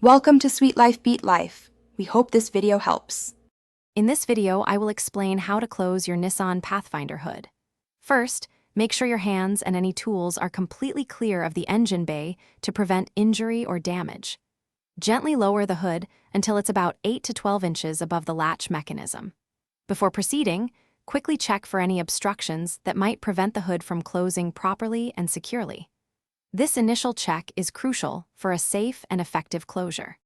Welcome to Sweet Life Beat Life. We hope this video helps. In this video, I will explain how to close your Nissan Pathfinder hood. First, make sure your hands and any tools are completely clear of the engine bay to prevent injury or damage. Gently lower the hood until it's about 8 to 12 inches above the latch mechanism. Before proceeding, quickly check for any obstructions that might prevent the hood from closing properly and securely. This initial check is crucial for a safe and effective closure.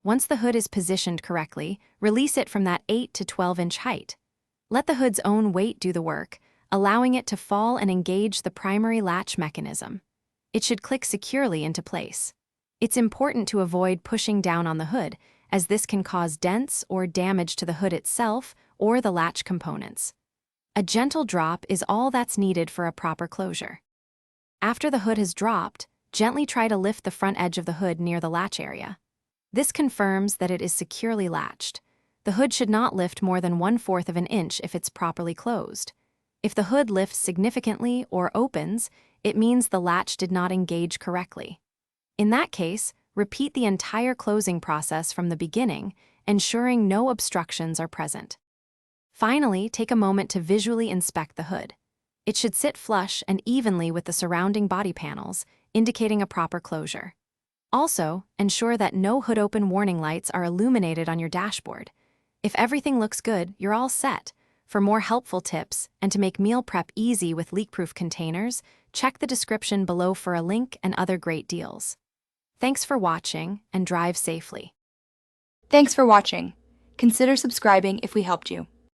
Once the hood is positioned correctly, release it from that 8 to 12-inch height. Let the hood's own weight do the work, allowing it to fall and engage the primary latch mechanism. It should click securely into place. It's important to avoid pushing down on the hood, as this can cause dents or damage to the hood itself or the latch components. A gentle drop is all that's needed for a proper closure. After the hood has dropped, gently try to lift the front edge of the hood near the latch area. This confirms that it is securely latched. The hood should not lift more than 1/4 of an inch if it's properly closed. If the hood lifts significantly or opens, it means the latch did not engage correctly. In that case, repeat the entire closing process from the beginning, ensuring no obstructions are present. Finally, take a moment to visually inspect the hood. It should sit flush and evenly with the surrounding body panels, indicating a proper closure. Also, ensure that no hood open warning lights are illuminated on your dashboard. If everything looks good, you're all set. For more helpful tips and to make meal prep easy with leak-proof containers, check the description below for a link and other great deals. Thanks for watching and drive safely. Thanks for watching. Consider subscribing if we helped you.